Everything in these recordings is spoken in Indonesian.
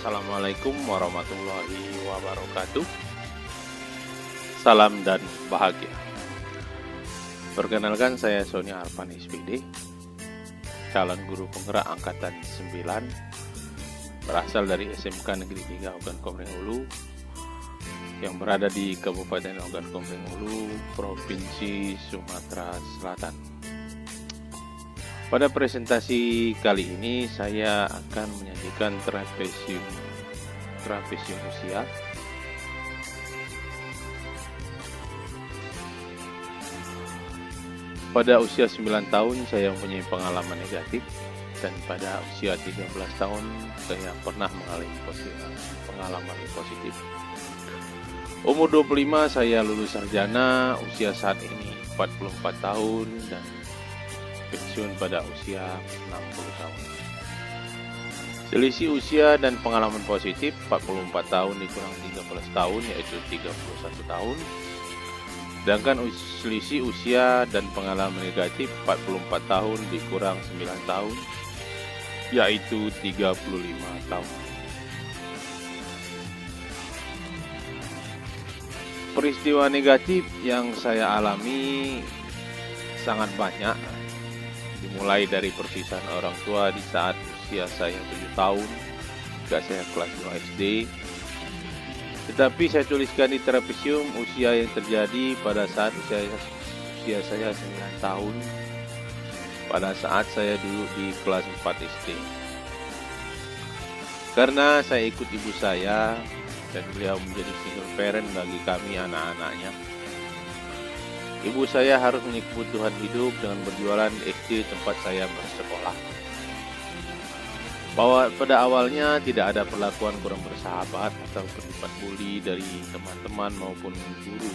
Assalamualaikum warahmatullahi wabarakatuh. Salam dan bahagia. Perkenalkan, saya Sony Arfan SPD, calon guru penggerak angkatan 9, berasal dari SMK Negeri 3 Ogan Komering Ulu, yang berada di Kabupaten Ogan Komering Ulu, Provinsi Sumatera Selatan. Pada presentasi kali ini saya akan menyajikan trapesium usia. Pada usia 9 tahun saya mempunyai pengalaman negatif, dan pada usia 13 tahun saya pernah mengalami pengalaman positif. Umur 25 saya lulus sarjana, usia saat ini 44 tahun dan pensiun pada usia 60 tahun. Selisih usia dan pengalaman positif 44 tahun dikurang 13 tahun yaitu 31 tahun. Sedangkan selisih usia dan pengalaman negatif 44 tahun dikurang 9 tahun yaitu 35 tahun. Peristiwa negatif yang saya alami sangat banyak, dimulai dari perpisahan orang tua di saat usia saya 7 tahun ketika saya kelas 2 SD. Tetapi saya tuliskan di trapesium usia yang terjadi pada saat usia saya 9 tahun, pada saat saya duduk di kelas 4 SD. Karena saya ikut ibu saya dan beliau menjadi single parent bagi kami anak-anaknya. Ibu saya harus memiliki kebutuhan hidup dengan berjualan di SD tempat saya bersekolah. Bahwa pada awalnya tidak ada perlakuan kurang bersahabat atau bersifat bully dari teman-teman maupun guru.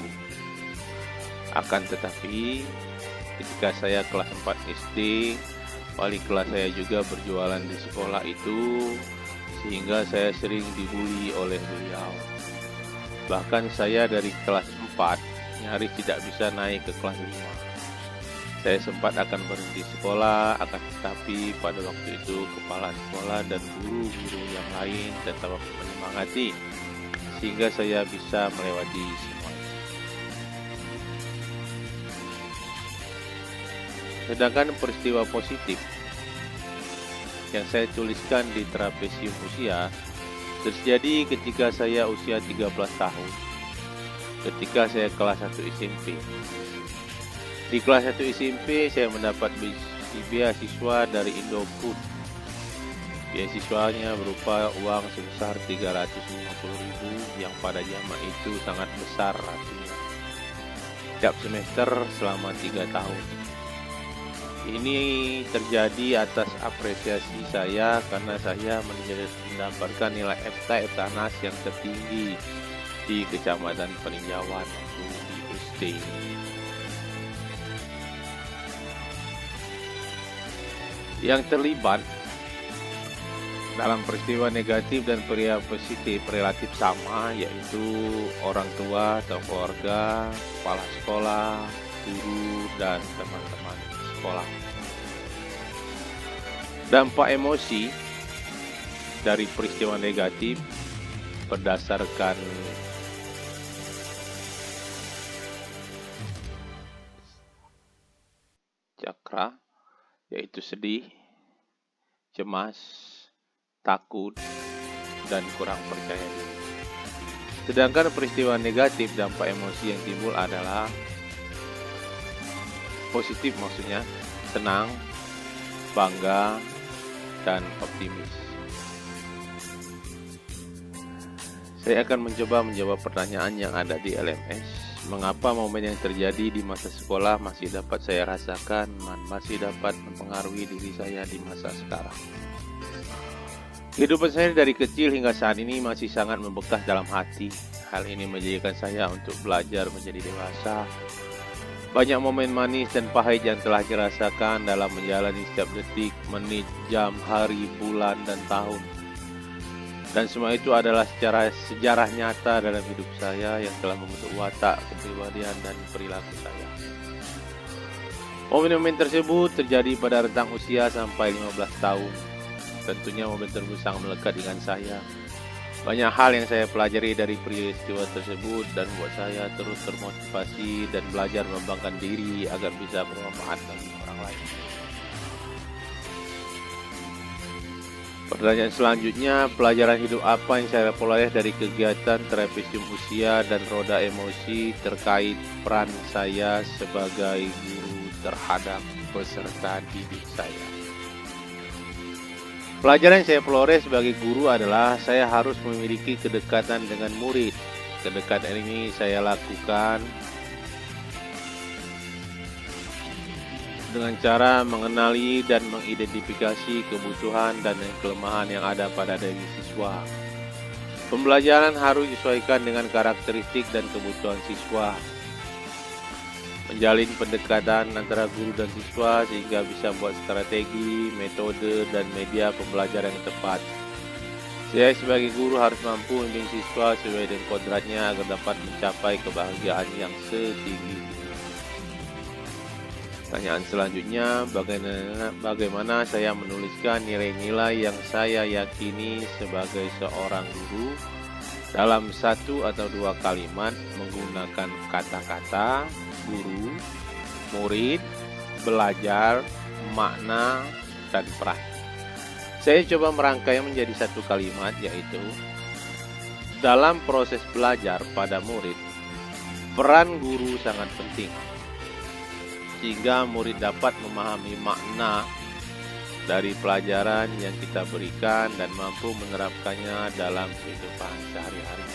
Akan tetapi, ketika saya kelas 4 SD, wali kelas saya juga berjualan di sekolah itu, sehingga saya sering dibully oleh beliau. Bahkan saya dari kelas 4 nyaris tidak bisa naik ke kelas 5. Saya sempat akan berhenti sekolah, akan tetapi pada waktu itu kepala sekolah dan guru-guru yang lain tetap menyemangati sehingga saya bisa melewati semuanya. Sedangkan peristiwa positif yang saya tuliskan di trapesium usia terjadi ketika saya usia 13 tahun. Ketika saya kelas 1 SMP. Di kelas 1 SMP saya mendapat beasiswa dari Indofood. Beasiswanya berupa uang sebesar 350.000 yang pada zaman itu sangat besar artinya. Setiap semester selama 3 tahun. Ini terjadi atas apresiasi saya karena saya mendapatkan nilai EPTA-EPTANAS yang tertinggi di Kecamatan Peninjauan di SD. Yang terlibat dalam peristiwa negatif dan peristiwa positif relatif sama, yaitu orang tua atau keluarga, kepala sekolah, guru, dan teman-teman sekolah. Dampak emosi dari peristiwa negatif berdasarkan cakra, yaitu sedih, cemas, takut, dan kurang percaya diri. Sedangkan peristiwa negatif dampak emosi yang timbul adalah positif, maksudnya senang, bangga, dan optimis. Saya akan mencoba menjawab pertanyaan yang ada di LMS. Mengapa momen yang terjadi di masa sekolah masih dapat saya rasakan dan masih dapat mempengaruhi diri saya di masa sekarang? Kehidupan saya dari kecil hingga saat ini masih sangat membekas dalam hati. Hal ini menjadikan saya untuk belajar menjadi dewasa. Banyak momen manis dan pahit yang telah dirasakan dalam menjalani setiap detik, menit, jam, hari, bulan, dan tahun. Dan semua itu adalah sejarah nyata dalam hidup saya yang telah membentuk watak, kepribadian, dan perilaku saya. Momen-momen tersebut terjadi pada rentang usia sampai 15 tahun. Tentunya momen tersebut sangat melekat dengan saya. Banyak hal yang saya pelajari dari peristiwa tersebut dan buat saya terus termotivasi dan belajar mengembangkan diri agar bisa bermanfaat bagi orang lain. Pertanyaan selanjutnya, pelajaran hidup apa yang saya peroleh dari kegiatan trapesium usia dan roda emosi terkait peran saya sebagai guru terhadap peserta didik saya? Pelajaran yang saya peroleh sebagai guru adalah saya harus memiliki kedekatan dengan murid. Kedekatan ini saya lakukan dengan cara mengenali dan mengidentifikasi kebutuhan dan kelemahan yang ada pada diri siswa. Pembelajaran harus disesuaikan dengan karakteristik dan kebutuhan siswa. Menjalin pendekatan antara guru dan siswa sehingga bisa buat strategi, metode, dan media pembelajaran yang tepat. Saya sebagai guru harus mampu membimbing siswa sesuai dengan kodratnya agar dapat mencapai kebahagiaan yang setinggi. Pertanyaan selanjutnya, bagaimana saya menuliskan nilai-nilai yang saya yakini sebagai seorang guru dalam satu atau dua kalimat menggunakan kata-kata guru, murid, belajar, makna, dan peran. Saya coba merangkai menjadi satu kalimat, yaitu dalam proses belajar pada murid, peran guru sangat penting sehingga murid dapat memahami makna dari pelajaran yang kita berikan dan mampu menerapkannya dalam kehidupan sehari-hari.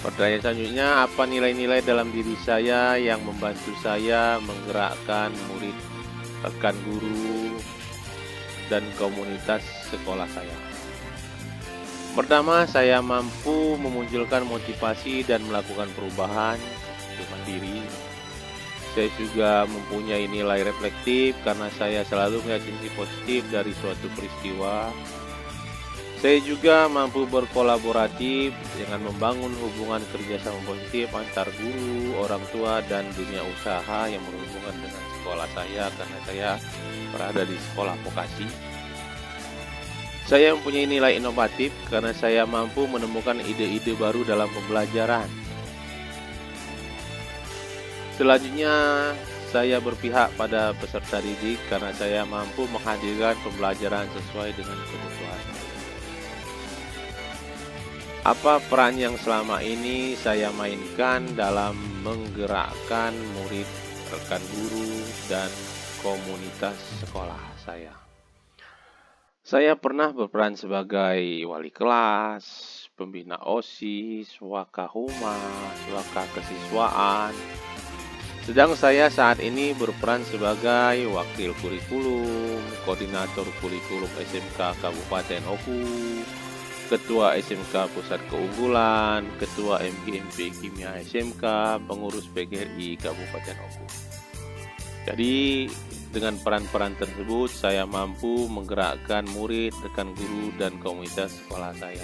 Pertanyaan selanjutnya, apa nilai-nilai dalam diri saya yang membantu saya menggerakkan murid, rekan guru, dan komunitas sekolah saya? Pertama, saya mampu memunculkan motivasi dan melakukan perubahan dengan diri. Saya juga mempunyai nilai reflektif karena saya selalu melihat sisi positif dari suatu peristiwa. Saya juga mampu berkolaboratif dengan membangun hubungan kerjasama positif antar guru, orang tua, dan dunia usaha yang berhubungan dengan sekolah saya karena saya berada di sekolah vokasi. Saya mempunyai nilai inovatif karena saya mampu menemukan ide-ide baru dalam pembelajaran. Selanjutnya, saya berpihak pada peserta didik karena saya mampu menghadirkan pembelajaran sesuai dengan kebutuhan. Apa peran yang selama ini saya mainkan dalam menggerakkan murid, rekan guru, dan komunitas sekolah saya? Saya pernah berperan sebagai wali kelas, pembina OSIS, wakahumas, wakakesiswaan. Sedang saya saat ini berperan sebagai wakil kurikulum, koordinator kurikulum SMK Kabupaten Oku, Ketua SMK Pusat Keunggulan, Ketua MGMP Kimia SMK, pengurus PGRI Kabupaten Oku. Jadi dengan peran-peran tersebut saya mampu menggerakkan murid, rekan guru, dan komunitas sekolah saya.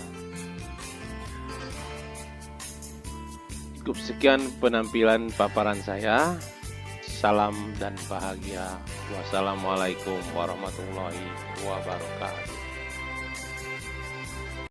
Cukup sekian penampilan paparan saya. Salam dan bahagia. Wassalamualaikum warahmatullahi wabarakatuh.